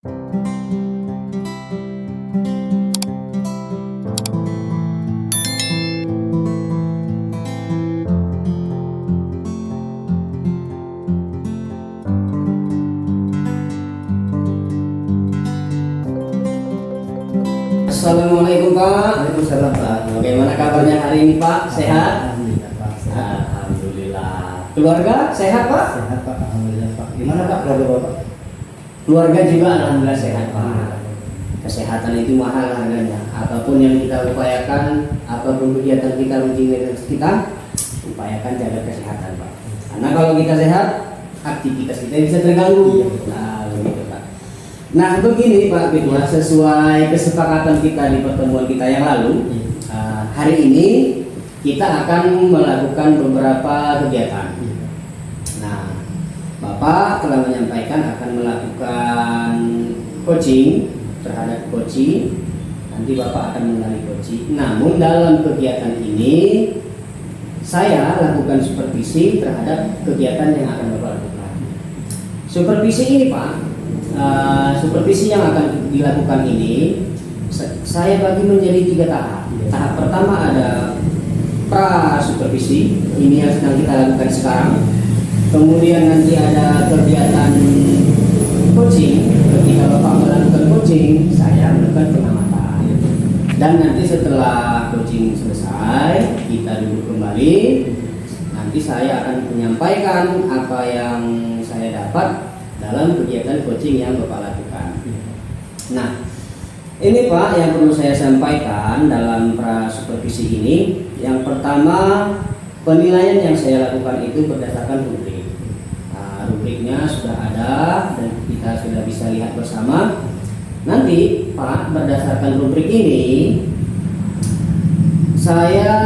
Assalamualaikum Pak. Waalaikumsalam Pak. Bagaimana kabarnya hari ini Pak? Sehat? Alhamdulillah Pak. Sehat. Alhamdulillah. Keluarga sehat Pak? Sehat Pak. Alhamdulillah Pak. Gimana Pak keluarga Bapak? Keluarga juga alhamdulillah sehat Pak. Kesehatan itu mahal harganya. Apapun yang kita upayakan, apapun kegiatan kita, rutinitas kita, upayakan jaga kesehatan Pak. Karena kalau kita sehat, aktivitas kita bisa terganggu. Nah, begitu Pak. Nah begini Pak Ketua, sesuai kesepakatan kita di pertemuan kita yang lalu, hari ini kita akan melakukan beberapa kegiatan. Nah, Bapak telah menyampaikan akan melakukan coaching terhadap coaching. Nanti Bapak akan mengenali coaching. Namun dalam kegiatan ini saya lakukan supervisi terhadap kegiatan yang akan Bapak lakukan. Supervisi ini Pak, supervisi yang akan dilakukan ini saya bagi menjadi 3 tahap. Tahap pertama ada pra supervisi, ini yang sedang kita lakukan sekarang. Kemudian nanti ada kegiatan coaching, ketika Bapak melakukan coaching saya melakukan pengamatan. Dan nanti setelah coaching selesai kita duduk kembali, nanti saya akan menyampaikan apa yang saya dapat dalam kegiatan coaching yang Bapak lakukan. Nah, ini Pak yang perlu saya sampaikan dalam pra supervisi ini. Yang pertama, penilaian yang saya lakukan itu berdasarkan rubrik. Nah, rubriknya sudah ada dan kita sudah bisa lihat bersama. Nanti Pak, berdasarkan rubrik ini saya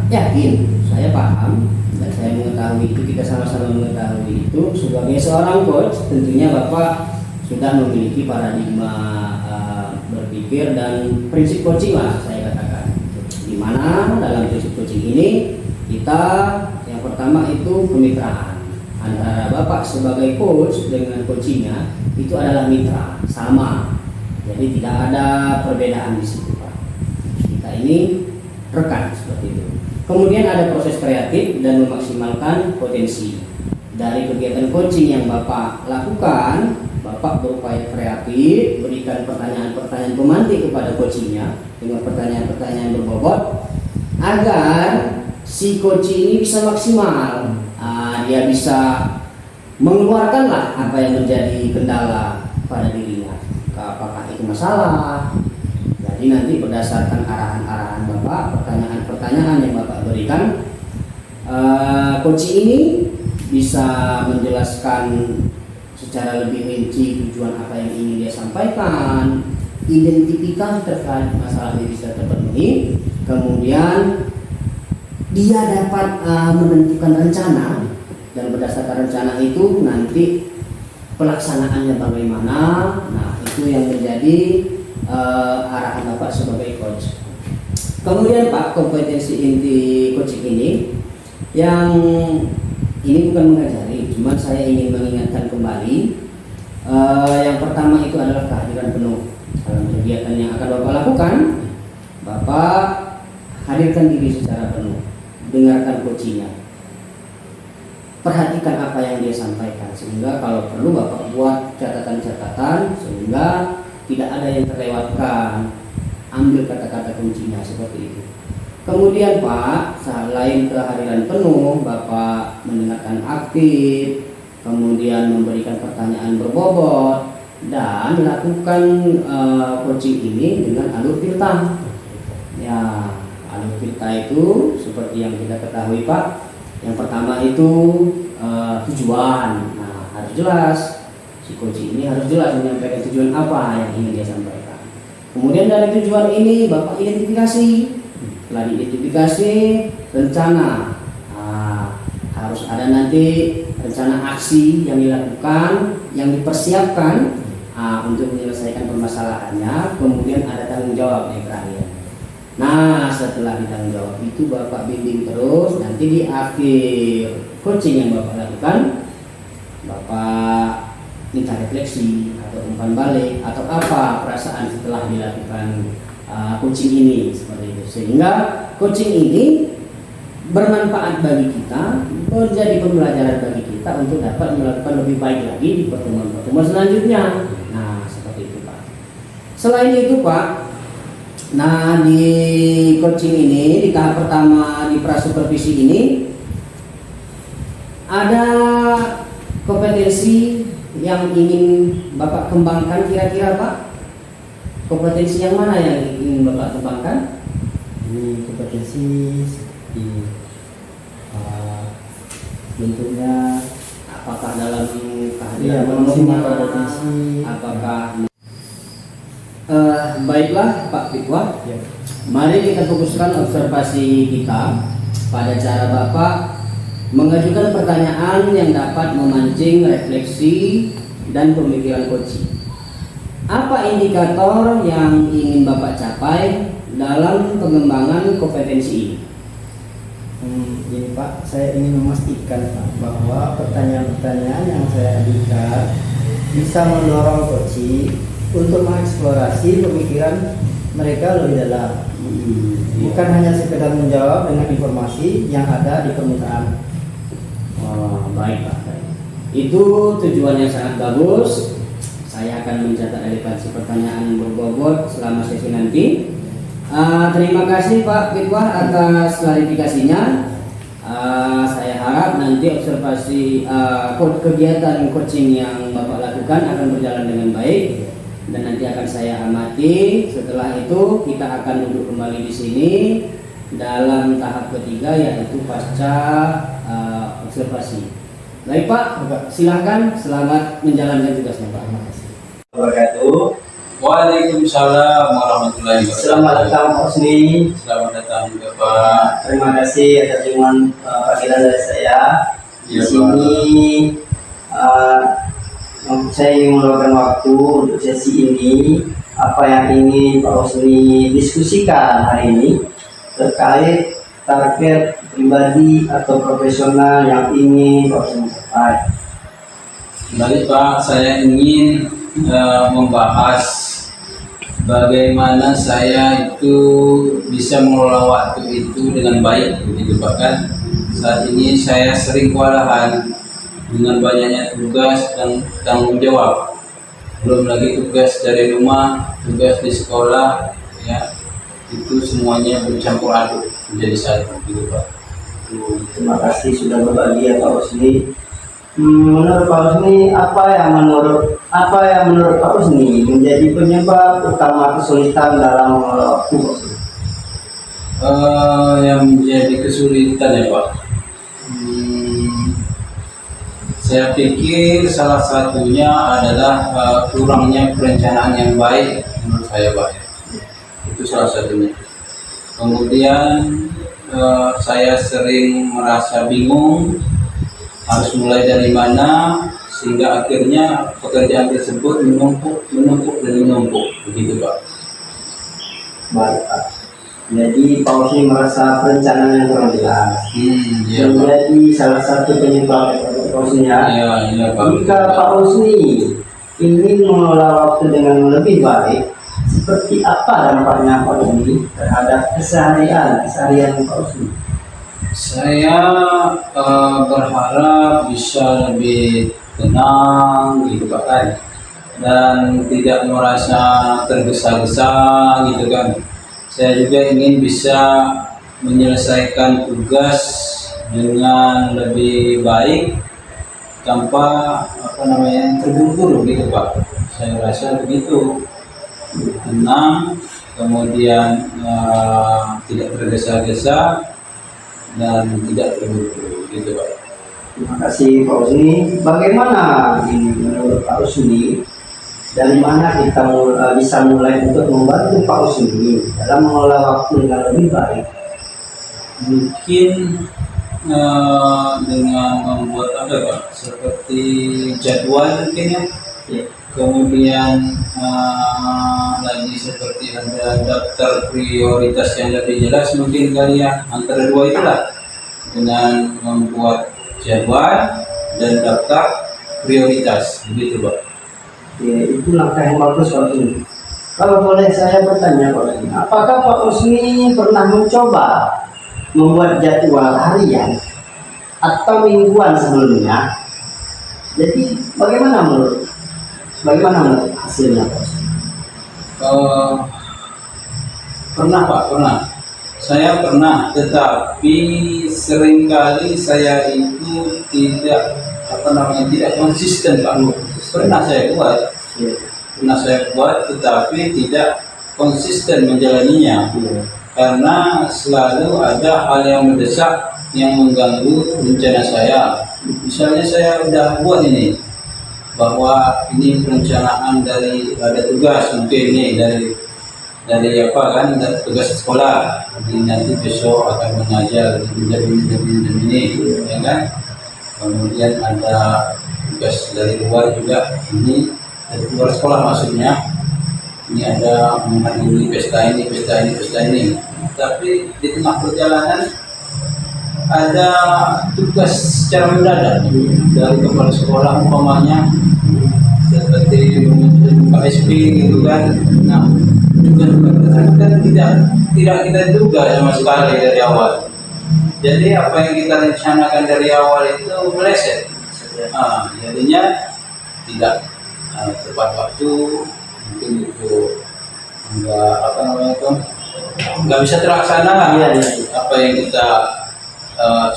yakin, saya paham dan saya mengetahui itu, kita sama-sama mengetahui itu. Sebagai seorang coach tentunya Bapak sudah memiliki paradigma berpikir dan prinsip coaching lah saya katakan, di mana dalam prinsip coaching ini kita yang pertama itu kemitraan antara Bapak sebagai coach dengan coachingnya itu adalah mitra, sama, jadi tidak ada perbedaan di situ Pak. Kita ini rekan seperti itu. Kemudian ada proses kreatif dan memaksimalkan potensi. Dari kegiatan coaching yang Bapak lakukan, Bapak berupaya kreatif, berikan pertanyaan-pertanyaan pemantik kepada coachingnya dengan pertanyaan-pertanyaan berbobot agar si coaching ini bisa maksimal. Dia bisa mengeluarkanlah apa yang menjadi kendala pada dirinya. Apakah itu masalah? Jadi nanti berdasarkan arahan-arahan Bapak, pertanyaan-pertanyaan yang Bapak berikan, coaching ini bisa menjelaskan secara lebih rinci tujuan apa yang ingin dia sampaikan, identifikasi terkait masalah ini bisa terpenuhi, kemudian dia dapat menentukan rencana, dan berdasarkan rencana itu nanti pelaksanaannya bagaimana. Nah, itu yang menjadi arahan Bapak sebagai coach. Kemudian Pak, kompetensi inti coaching ini yang ini bukan mengajari, cuma saya ingin mengingatkan kembali. Yang pertama itu adalah kehadiran penuh dalam kegiatan yang akan Bapak lakukan. Bapak hadirkan diri secara penuh, dengarkan coachingnya, perhatikan apa yang dia sampaikan, sehingga kalau perlu Bapak buat catatan-catatan sehingga tidak ada yang terlewatkan. Ambil kata-kata kuncinya seperti itu. Kemudian Pak, selain kehadiran penuh, Bapak mendengarkan aktif, kemudian memberikan pertanyaan berbobot, dan lakukan coaching ini dengan alur tirta. Ya, alur tirta itu seperti yang kita ketahui Pak. Yang pertama itu tujuan. Nah, harus jelas. Si coaching ini harus jelas menyampaikan tujuan apa yang ingin dia sampaikan. Kemudian dari tujuan ini Bapak identifikasi. Setelah diidentifikasi, rencana. Nah, harus ada nanti rencana aksi yang dilakukan, yang dipersiapkan untuk menyelesaikan permasalahannya. Kemudian ada tanggung jawab yang terakhir. Nah, setelah ditanggung jawab itu Bapak bimbing terus. Nanti di akhir coaching yang Bapak lakukan, Bapak minta refleksi atau umpan balik atau apa perasaan setelah dilakukan coaching ini seperti itu, sehingga coaching ini bermanfaat bagi kita, menjadi pembelajaran bagi kita untuk dapat melakukan lebih baik lagi di pertemuan-pertemuan selanjutnya. Nah, seperti itu Pak. Selain itu Pak, nah di coaching ini, di tahap pertama di prasupervisi ini ada kompetensi yang ingin Bapak kembangkan kira-kira Pak? Kompetensi yang mana yang ingin Bapak kembangkan? Ini kompetensi di bentuknya Apakah dalam iya, kehadiran maksimal kompetensi, apakah baiklah Pak Pitwa, ya. mari kita fokuskan observasi kita pada cara Bapak mengajukan pertanyaan yang dapat memancing refleksi dan pemikiran coaching. Apa indikator yang ingin Bapak capai dalam pengembangan kompetensi ini? Ini Pak, saya ingin memastikan Pak, bahwa pertanyaan-pertanyaan yang saya ajukan bisa mendorong coaching untuk mengeksplorasi pemikiran mereka lebih dalam, bukan hanya sekedar menjawab dengan informasi yang ada di permukaan. Oh, baik Pak. Baik. Itu tujuannya sangat bagus. Saya akan mencatat relevansi pertanyaan berbobot selama sesi nanti. Terima kasih Pak Pitwa atas klarifikasinya. Saya harap nanti observasi kegiatan coaching yang Bapak lakukan akan berjalan dengan baik dan nanti akan saya amati. Setelah itu kita akan duduk kembali di sini dalam tahap ketiga, yaitu pasca observasi. Baik Pak, silahkan, selamat menjalankan tugasnya Pak. Terima kasih. Wabarakatuh. Waalaikumsalam warahmatullahi wabarakatuh. Selamat datang Pak Husni. Selamat datang juga Pak. Terima kasih atas kunjungan panggilan dari saya. Di Ya, sini saya ingin meluangkan waktu untuk sesi ini. Apa yang ingin Pak Husni diskusikan hari ini terkait target pribadi atau profesional yang ingin Pak Husni capai. Baik Pak, saya ingin membahas bagaimana saya itu bisa mengelola waktu itu dengan baik, begitu Pak kan. Saat ini saya sering kewalahan dengan banyaknya tugas dan tanggung jawab. Belum lagi tugas dari rumah, tugas di sekolah, ya itu semuanya bercampur aduk menjadi satu, gitu Pak. Terima kasih sudah berbagi ya Pak Husni. Menurut Pak Husni, apa yang menurut Pak Husni menjadi penyebab utama kesulitan dalam mengelola waktu, Pak Husni? Yang menjadi kesulitan ya Pak, saya pikir salah satunya adalah kurangnya perencanaan yang baik menurut saya Pak. Itu salah satunya. Kemudian saya sering merasa bingung harus mulai dari mana, sehingga akhirnya pekerjaan tersebut menumpuk begitu Pak. Baik Pak. Jadi Pak Husni merasa perencanaan yang kurang jelas. Iya Pak. Menjadi salah satu penyebab Pak Husni ya. Iya Pak. Jika Pak Husni ingin mengelola waktu dengan lebih baik, seperti apa dampaknya Pak Husni terhadap keseharian Pak Husni? Saya berharap bisa lebih tenang gitu Pak kan, dan tidak merasa tergesa-gesa gitu kan. Saya juga ingin bisa menyelesaikan tugas dengan lebih baik tanpa terburu-buru gitu Pak. Saya rasa begitu, tenang, kemudian tidak tergesa-gesa dan tidak terburu-buru gitu Pak. Terima kasih Pak Husni. Bagaimana ini menurut Pak Husni? Dari mana kita bisa mulai untuk membantu Pak Husni dalam mengelola waktu dengan lebih baik? Mungkin dengan membuat apa Pak? Seperti jadwal mungkin ya. Kemudian lagi seperti ada daftar prioritas yang lebih jelas mungkin kali ya, antara dua itulah, dengan membuat jadwal dan daftar prioritas begitu Pak. Oke, itu langkah yang bagus Pak Usni. Kalau boleh saya bertanya Pak Usni, apakah Pak Usni pernah mencoba membuat jadwal harian atau mingguan sebelumnya? Jadi bagaimana menurut hasilnya Pak Usni? Pernah Pak, pernah. Saya pernah, tetapi seringkali saya itu tidak tidak konsisten Pak. Pernah saya buat, tetapi tidak konsisten menjalaninya, karena selalu ada hal yang mendesak yang mengganggu rencana saya. Misalnya saya udah buat ini, bahwa ini perencanaan dari ada tugas mungkin ini dari apa kan, dari tugas sekolah, ini nanti besok akan mengajar ini ya kan. Kemudian ada tugas dari luar juga, ini dari luar sekolah maksudnya, ini ada menghadiri pesta ini. Tapi di tengah perjalanan ada tugas secara mendadak dari kepala sekolah, umpamanya seperti KSP gitu kan. Nah, kan tidak kita duga sama sekali dari awal. Jadi apa yang kita rencanakan dari awal itu meleset. Jadinya tidak tepat waktu, mungkin itu nggak bisa terlaksana lah. Apa yang kita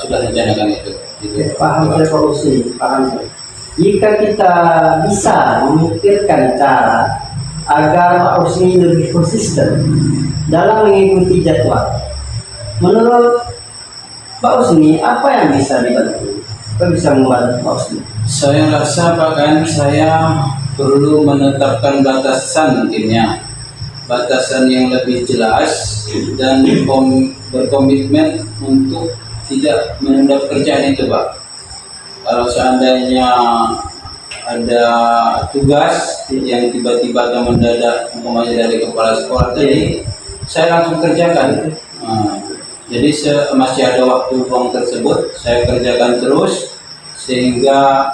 sudah rencanakan itu. Paham saya Pak Usni, paham saya. Jika kita bisa memikirkan cara agar Pak Usni lebih konsisten dalam mengikuti jadwal, menurut Pak Usni apa yang bisa dibantu? Apa bisa membantu Pak Usni? Saya rasa bahkan saya perlu menetapkan batasan mungkinnya, batasan yang lebih jelas dan berkomitmen untuk tidak menunda pekerjaan itu Pak. Kalau seandainya ada tugas yang tiba-tiba atau mendadak umpamanya dari kepala sekolah tadi, saya langsung kerjakan. Jadi masih ada waktu luang tersebut, saya kerjakan terus sehingga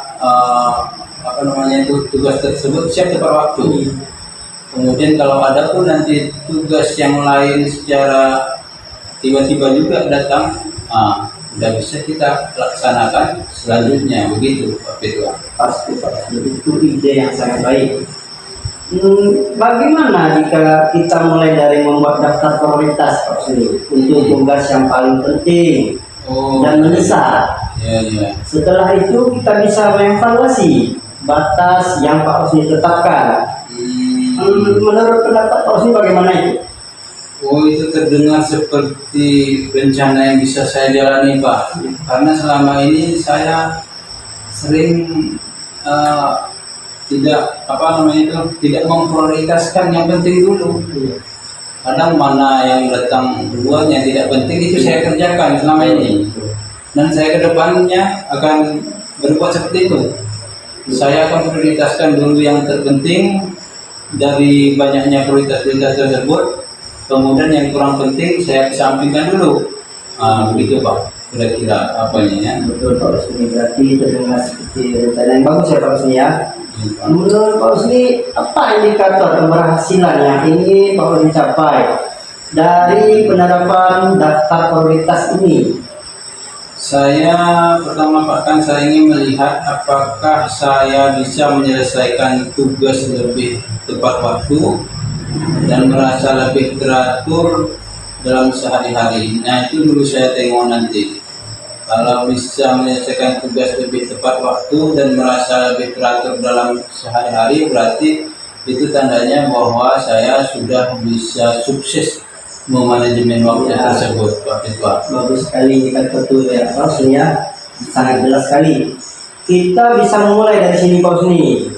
tugas tersebut siap tepat waktu. Kemudian kalau ada pun nanti tugas yang lain secara tiba-tiba juga datang, udah bisa kita laksanakan selanjutnya, begitu Pak Ketua. Pasti Pak, itu ide yang sangat baik. Bagaimana jika kita mulai dari membuat daftar prioritas Pak Usni untuk tugas yang paling penting dan mendesak? Setelah itu kita bisa mengevaluasi batas yang Pak Usni tetapkan. Menurut pendapat Pak Usni bagaimana itu? Itu terdengar seperti rencana yang bisa saya jalani Pak. Karena selama ini saya sering tidak memprioritaskan yang penting dulu. Kadang mana yang datang duluan yang tidak penting itu saya kerjakan selama ini. Dan saya kedepannya akan berbuat seperti itu. Saya akan prioritaskan dulu yang terpenting dari banyaknya prioritas tersebut. Kemudian yang kurang penting saya kesampingkan dulu. Begitu Pak, kira-kira apanya ya. Betul Pak Usni, berarti terdengar seperti rencana yang bagus ya Pak Usni ya. Menurut Pak Usni, apa indikator keberhasilan yang ingin Pak Usni capai dari penerapan daftar prioritas ini? Saya pertama Pak, saya ingin melihat apakah saya bisa menyelesaikan tugas lebih tepat waktu dan merasa lebih teratur dalam sehari-hari. Nah, itu dulu saya tengok nanti. Kalau bisa menyelesaikan tugas lebih tepat waktu dan merasa lebih teratur dalam sehari-hari, berarti itu tandanya bahwa saya sudah bisa sukses memanajemen waktu tersebut, Pak Ketua. Bagus sekali indikator itu ya Pak Usni ya, sangat jelas sekali. Kita bisa memulai dari sini Pak Usni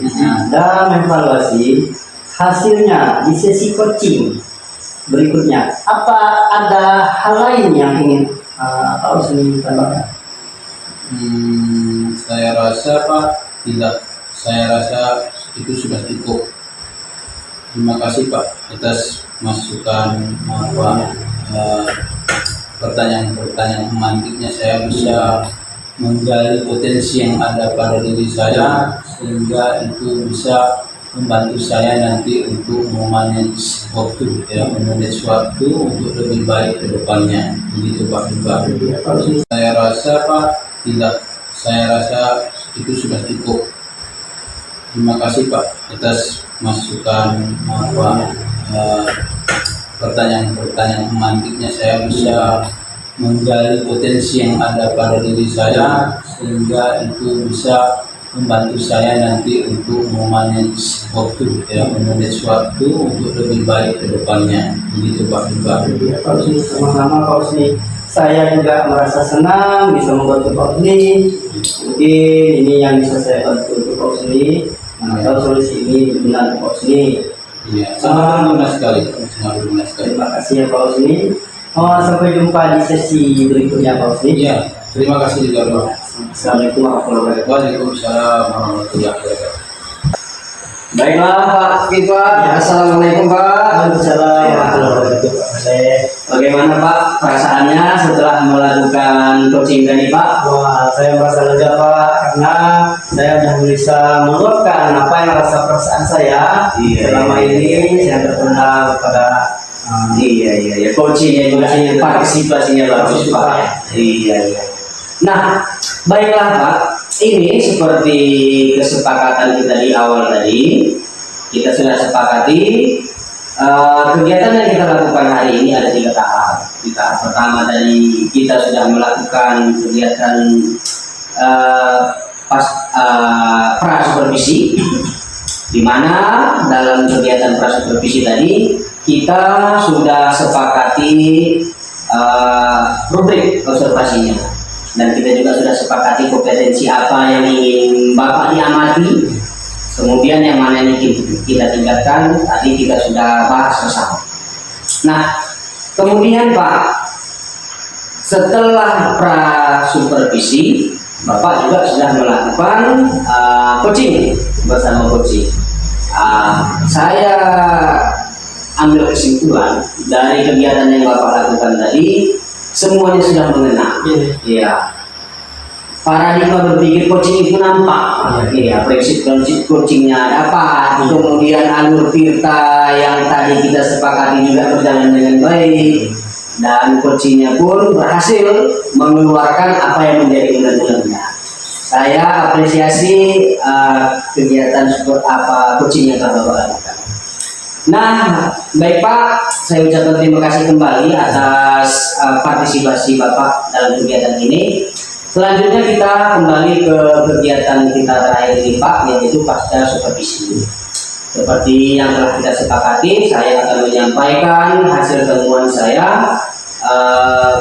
dan mengevaluasi hasilnya di sesi coaching berikutnya. Apa ada hal lain yang ingin Pak Usni tambahkan? Saya rasa Pak, tidak. Saya rasa itu sudah cukup. Terima kasih Pak atas masukan pertanyaan memantiknya. Saya bisa menggali potensi yang ada pada diri saya sehingga itu bisa membantu saya nanti untuk memanage waktu, ya, memanage waktu untuk lebih baik ke depannya. Begitu Pak juga. Saya rasa Pak, tidak, saya rasa itu sudah cukup. Terima kasih Pak atas masukan pertanyaan-pertanyaan pemantiknya. Saya bisa menggali potensi yang ada pada diri saya sehingga itu bisa membantu saya nanti untuk memanage waktu, ya, memanage waktu untuk lebih baik ke depannya. Begitu Pak juga. Pak Husni, sama-sama Pak Husni. Saya juga merasa senang bisa membantu Pak Husni. Mungkin ini yang bisa saya bantu untuk Pak Husni. Atau solusi ini benar Pak Husni. Iya, sangat berguna sekali. Sangat berguna sekali. Terima kasih ya Pak Husni. Sampai jumpa di sesi berikutnya Pak Husni. Iya, terima kasih juga Pak. Assalamualaikum warahmatullahi wabarakatuh. Waalaikumsalam warahmatullahi wabarakatuh. Baiklah Pak Kifat, assalamualaikum Pak. Waalaikumsalam warahmatullahi wabarakatuh. Bagaimana Pak perasaannya setelah melakukan coaching tadi Pak? Wah, saya merasa lega Pak karena saya sudah bisa meluapkan apa yang rasa perasaan saya selama ini saya terpendam pada Iya. Coachingnya juga partisipasinya bagus Pak. Iya. Nah, baiklah Pak. Ini seperti kesepakatan kita di awal tadi. Kita sudah sepakati kegiatan yang kita lakukan hari ini ada 3 tahap. Di tahap pertama tadi kita sudah melakukan kegiatan prasupervisi, di mana dalam kegiatan prasupervisi tadi kita sudah sepakati rubrik observasinya, dan kita juga sudah sepakati kompetensi apa yang ingin Bapak diamati, kemudian yang mana yang ingin kita tingkatkan, tadi kita sudah bahas bersama. Nah, kemudian Pak, setelah prasupervisi, Bapak juga sudah melakukan coaching bersama coaching. Saya ambil kesimpulan dari kegiatan yang Bapak lakukan tadi, semuanya sudah mengenal. Iya. Paradigma berpikir coaching itu nampak. Iya, prinsip coachingnya dapat. Kemudian alur Tirta yang tadi kita sepakati juga berjalan dengan baik, dan coachingnya pun berhasil mengeluarkan apa yang menjadi undang-undangnya. Saya apresiasi kegiatan seperti apa coaching yang telah Bapak lakukan. Nah, baik Pak, saya ucapkan terima kasih kembali atas partisipasi Bapak dalam kegiatan ini. Selanjutnya kita kembali ke kegiatan kita terakhir ini Pak, yaitu pasca supervisi. Seperti yang telah kita sepakati, saya akan menyampaikan hasil temuan saya,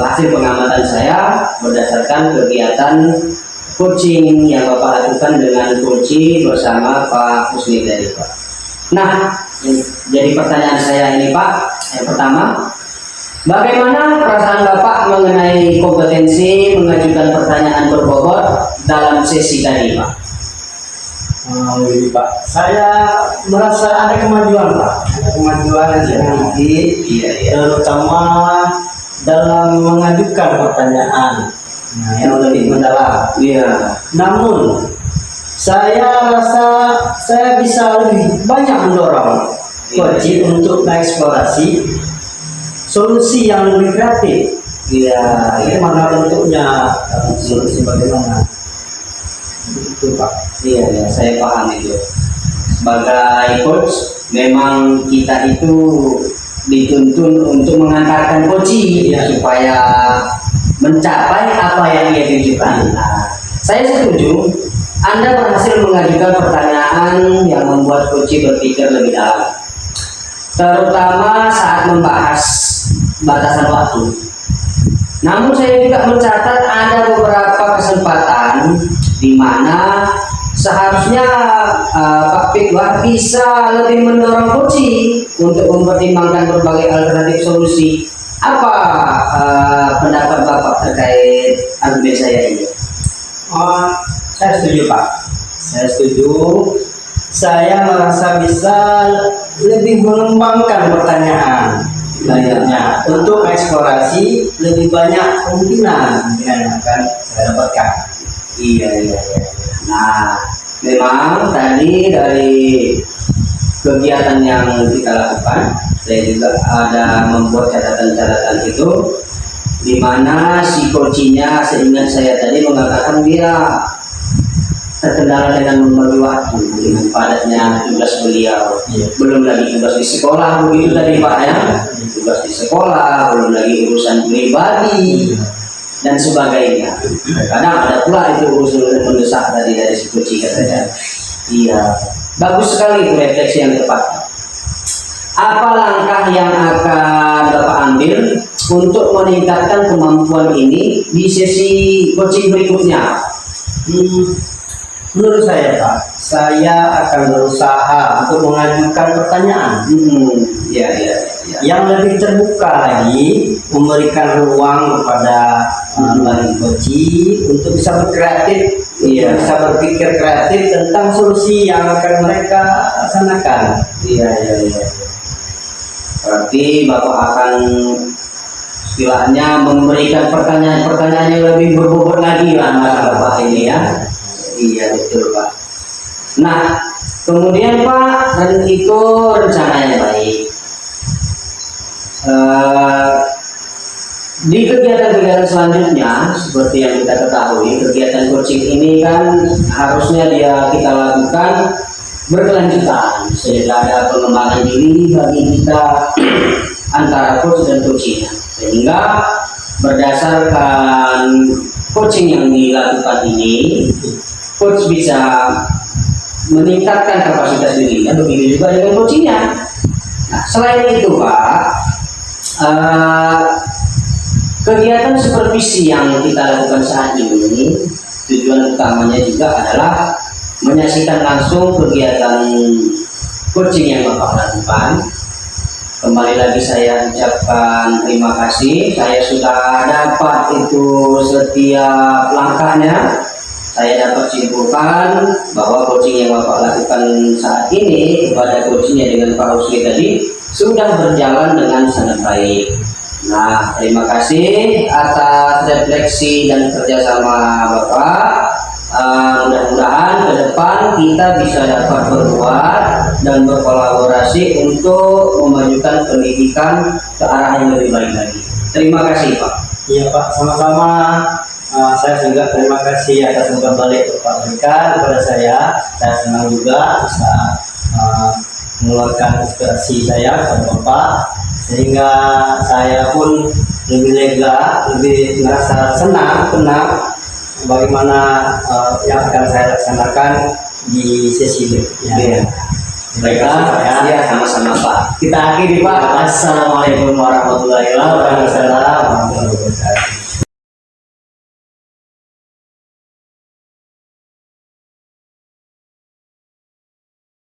hasil pengamatan saya berdasarkan kegiatan coaching yang Bapak lakukan dengan coaching bersama Pak Husni tadi Pak. Nah, jadi pertanyaan saya ini Pak, yang pertama, bagaimana perasaan Bapak mengenai kompetensi mengajukan pertanyaan berbobot dalam sesi tadi Pak? Pak, saya merasa ada kemajuan Pak, ada kemajuan yang sedikit, terutama dalam mengajukan pertanyaan yang lebih mendalam. Namun saya rasa saya bisa lebih banyak mendorong coaching untuk mengeksplorasi solusi yang lebih kreatif. Mana bentuknya, solusi bagaimana? Itu Pak. Iya, saya paham itu. Sebagai coach, memang kita itu dituntun untuk mengantarkan coaching supaya mencapai apa yang dia tujukan. Nah, saya setuju. Anda berhasil mengajukan pertanyaan yang membuat coaching berpikir lebih dalam, terutama saat membahas batasan waktu. Namun saya juga mencatat ada beberapa kesempatan di mana seharusnya Pak Fikwar bisa lebih mendorong coaching untuk mempertimbangkan berbagai alternatif solusi. Apa pendapat Bapak terkait argumen saya ini? Saya setuju Pak. Saya setuju. Saya merasa bisa lebih mengembangkan pertanyaan banyaknya untuk eksplorasi lebih banyak kemungkinan yang akan saya dapatkan. Iya. Nah, memang tadi dari kegiatan yang kita lakukan. Saya juga ada membuat catatan-catatan itu, di mana si coachnya seingat saya tadi mengatakan dia terkendala dengan membagi waktu dengan padatnya tugas beliau. Belum lagi tugas di sekolah begitu tadi Pak ya, tugas di sekolah, belum lagi urusan pribadi dan sebagainya. Kadang ada pula itu urusan mendesak dari si coach katanya. Iya, bagus sekali itu refleksi yang tepat. Apa langkah yang akan Bapak ambil untuk meningkatkan kemampuan ini di sesi coaching berikutnya? Menurut saya Pak, saya akan berusaha untuk mengajukan pertanyaan Ya. yang lebih terbuka lagi, memberikan ruang kepada bagi coaching untuk bisa berkreatif, bisa berpikir kreatif tentang solusi yang akan mereka laksanakan. Iya. Berarti Bapak akan istilahnya memberikan pertanyaan-pertanyaan yang lebih berbobot lagi lah Mas Bapak ini ya. Iya betul Pak. Nah kemudian Pak, dan itu rencana yang baik. Di kegiatan-kegiatan selanjutnya seperti yang kita ketahui, kegiatan coaching ini kan harusnya kita lakukan berkelanjutan sehingga ada pengembangan diri bagi kita antara coach dan coachingnya, sehingga berdasarkan coaching yang dilakukan ini coach bisa meningkatkan kapasitas dirinya, begitu juga dengan coachingnya. Nah, selain itu Pak, kegiatan supervisi yang kita lakukan saat ini tujuan utamanya juga adalah menyaksikan langsung kegiatan coaching yang Bapak lakukan. Kembali lagi saya ucapkan terima kasih, saya sudah dapat itu setiap langkahnya. Saya dapat simpulkan bahwa coaching yang Bapak lakukan saat ini kepada coachingnya dengan Pak Rusli tadi sudah berjalan dengan sangat baik. Nah, terima kasih atas refleksi dan kerjasama Bapak. Mudah-mudahan ke depan kita bisa dapat berbuat dan berkolaborasi untuk memajukan pendidikan ke arah yang lebih baik lagi. Terima kasih Pak. Iya Pak, sama-sama. Saya juga terima kasih atas umpan balik Bapak berikan kepada saya. Saya senang juga bisa mengeluarkan inspirasi saya kepada Bapak, sehingga saya pun lebih lega, lebih merasa senang, tenang bagaimana yang akan saya laksanakan di sesi berikutnya. Baiklah, ya sama-sama Pak. Kita akhiri Pak. Assalamualaikum warahmatullahi wabarakatuh.